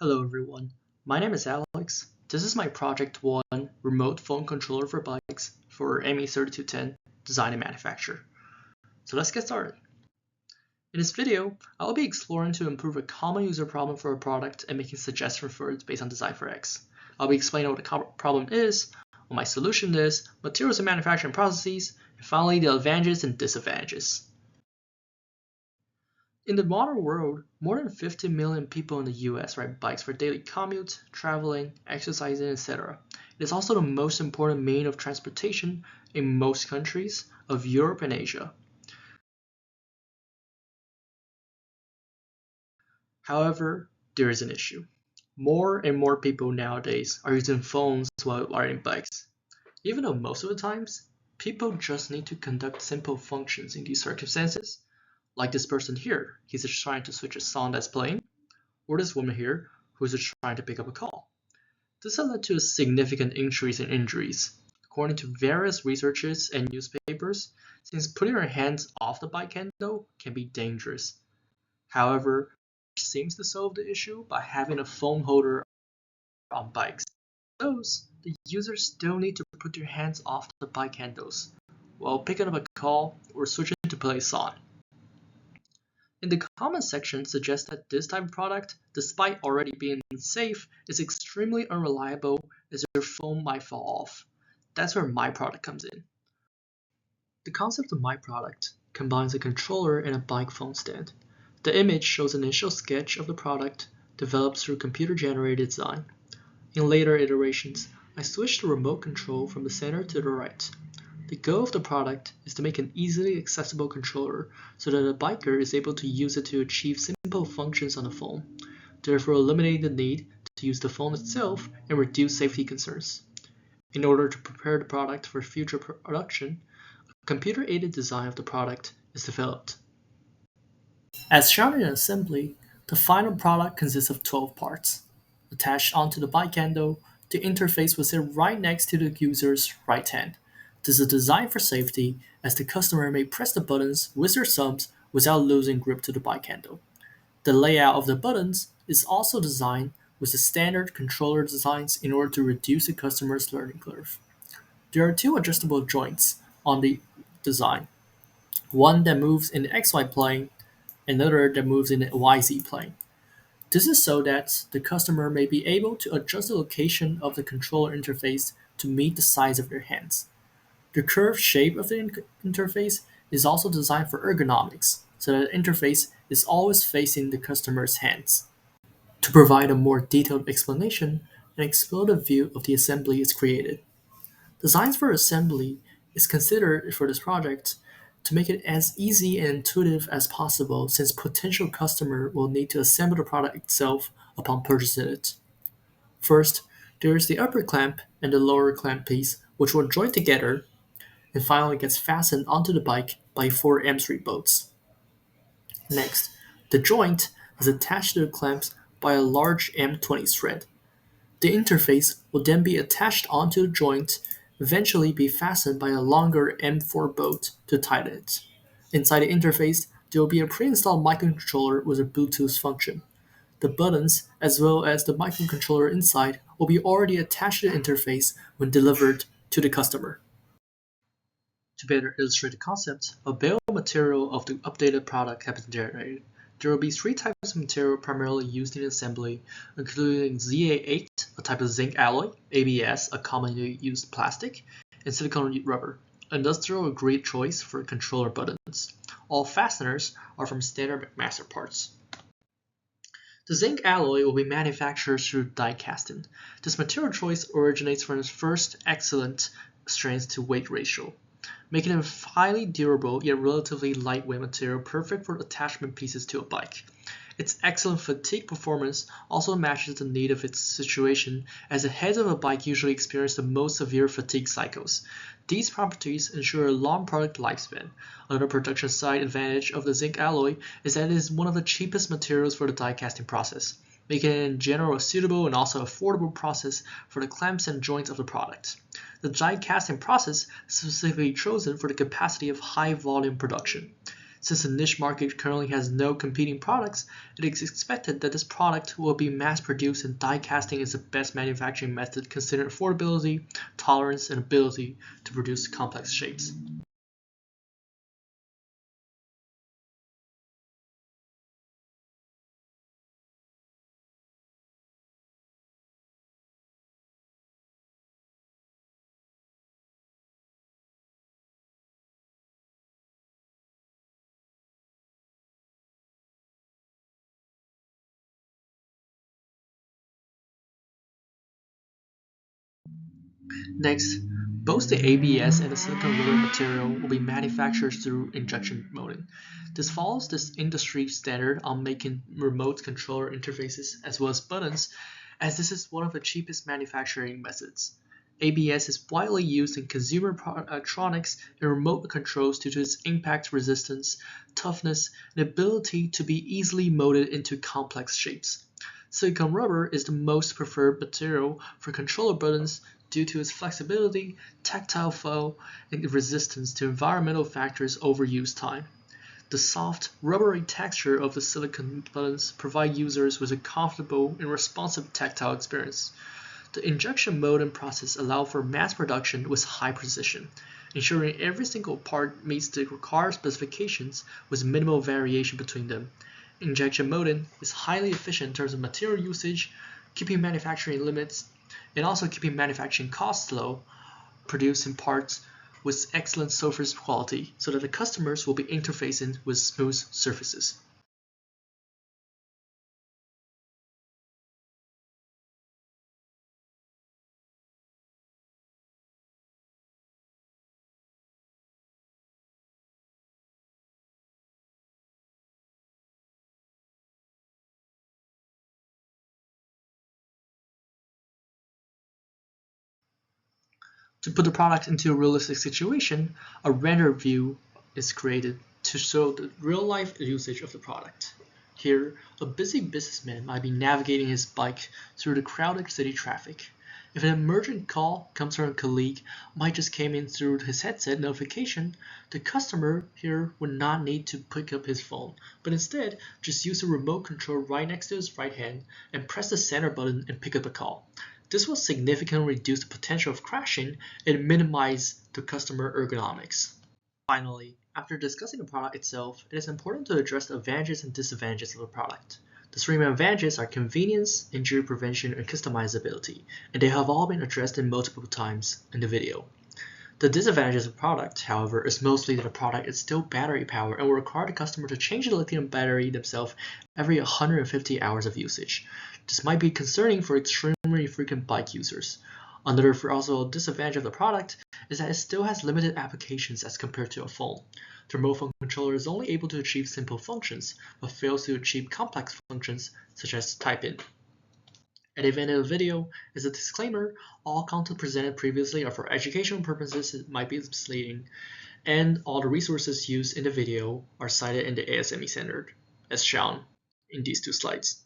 Hello everyone, my name is Alex. This is my Project 1 remote phone controller for bikes for ME3210 design and manufacture. So let's get started. In this video, I'll be exploring to improve a common user problem for a product and making suggestions for it based on design for X. I'll be explaining what the problem is, what my solution is, materials and manufacturing processes, and finally the advantages and disadvantages. In the modern world, more than 50 million people in the US ride bikes for daily commute, traveling, exercising, etc. It is also the most important means of transportation in most countries of Europe and Asia. However, there is an issue. More and more people nowadays are using phones while riding bikes. Even though most of the times, people just need to conduct simple functions in these circumstances, like this person here, he's just trying to switch a song that's playing, or this woman here who's just trying to pick up a call. This has led to a significant increase in injuries. According to various researches and newspapers, since putting our hands off the bike handle can be dangerous. However, it seems to solve the issue by having a phone holder on bikes. Those, the users still need to put their hands off the bike handles while picking up a call or switching to play a song. In the comments section suggests that this type of product, despite already being safe, is extremely unreliable as your phone might fall off. That's where my product comes in. The concept of my product combines a controller and a bike phone stand. The image shows an initial sketch of the product developed through computer-generated design. In later iterations, I switched the remote control from the center to the right. The goal of the product is to make an easily accessible controller so that a biker is able to use it to achieve simple functions on the phone, therefore eliminating the need to use the phone itself and reduce safety concerns. In order to prepare the product for future production, a computer-aided design of the product is developed. As shown in assembly, the final product consists of 12 parts. Attached onto the bike handle, the interface will sit right next to the user's right hand. This is designed for safety, as the customer may press the buttons with their thumbs without losing grip to the bike handle. The layout of the buttons is also designed with the standard controller designs in order to reduce the customer's learning curve. There are two adjustable joints on the design, one that moves in the XY plane, another that moves in the YZ plane. This is so that the customer may be able to adjust the location of the controller interface to meet the size of their hands. The curved shape of the interface is also designed for ergonomics, so that the interface is always facing the customer's hands. To provide a more detailed explanation, an exploded view of the assembly is created. Designs for assembly is considered for this project to make it as easy and intuitive as possible, since potential customer will need to assemble the product itself upon purchasing it. First, there is the upper clamp and the lower clamp piece, which will join together and finally gets fastened onto the bike by four M3 bolts. Next, the joint is attached to the clamps by a large M20 thread. The interface will then be attached onto the joint, eventually be fastened by a longer M4 bolt to tighten it. Inside the interface, there will be a pre-installed microcontroller with a Bluetooth function. The buttons, as well as the microcontroller inside, will be already attached to the interface when delivered to the customer. To better illustrate the concept, a bill of material of the updated product has been generated. There will be three types of material primarily used in assembly, including ZA8, a type of zinc alloy, ABS, a commonly used plastic, and silicone rubber, an industrial grade choice for controller buttons. All fasteners are from standard McMaster parts. The zinc alloy will be manufactured through die casting. This material choice originates from its first excellent strength to weight ratio, making it a highly durable yet relatively lightweight material perfect for attachment pieces to a bike. Its excellent fatigue performance also matches the need of its situation, as the heads of a bike usually experience the most severe fatigue cycles. These properties ensure a long product lifespan. Another production side advantage of the zinc alloy is that it is one of the cheapest materials for the die casting process, making it in general a suitable and also affordable process for the clamps and joints of the product. The die casting process is specifically chosen for the capacity of high volume production. Since the niche market currently has no competing products, it is expected that this product will be mass-produced, and die casting is the best manufacturing method considering affordability, tolerance, and ability to produce complex shapes. Next, both the ABS and the silicon rubber material will be manufactured through injection molding. This follows this industry standard on making remote controller interfaces as well as buttons, as this is one of the cheapest manufacturing methods. ABS is widely used in consumer electronics and remote controls due to its impact resistance, toughness, and ability to be easily molded into complex shapes. Silicon rubber is the most preferred material for controller buttons due to its flexibility, tactile feel, and resistance to environmental factors over use time. The soft, rubbery texture of the silicon buttons provide users with a comfortable and responsive tactile experience. The injection molding process allows for mass production with high precision, ensuring every single part meets the required specifications with minimal variation between them. Injection molding is highly efficient in terms of material usage, keeping manufacturing limits, and also keeping manufacturing costs low, producing parts with excellent surface quality so that the customers will be interfacing with smooth surfaces. To put the product into a realistic situation, a render view is created to show the real-life usage of the product. Here, a busy businessman might be navigating his bike through the crowded city traffic. If an emergent call comes from a colleague might just came in through his headset notification, the customer here would not need to pick up his phone, but instead just use the remote control right next to his right hand and press the center button and pick up a call. This will significantly reduce the potential of crashing and minimize the customer ergonomics. Finally, after discussing the product itself, it is important to address the advantages and disadvantages of the product. The three main advantages are convenience, injury prevention, and customizability, and they have all been addressed in multiple times in the video. The disadvantages of the product, however, is mostly that the product is still battery powered and will require the customer to change the lithium battery themselves every 150 hours of usage. This might be concerning for extremely frequent bike users. Another also disadvantage of the product is that it still has limited applications as compared to a phone. The remote phone controller is only able to achieve simple functions, but fails to achieve complex functions such as type in. At the end of the video is a disclaimer: all content presented previously are for educational purposes, it might be misleading, and all the resources used in the video are cited in the ASME standard, as shown in these two slides.